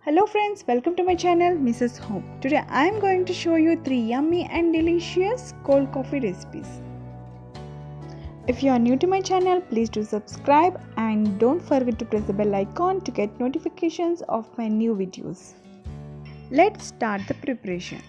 Hello friends, welcome to my channel Mrs. Home. Today I am going to show you 3 yummy and delicious cold coffee recipes. If you are new to my channel, please do subscribe and don't forget to press the bell icon to get notifications of my new videos. Let's start the preparation.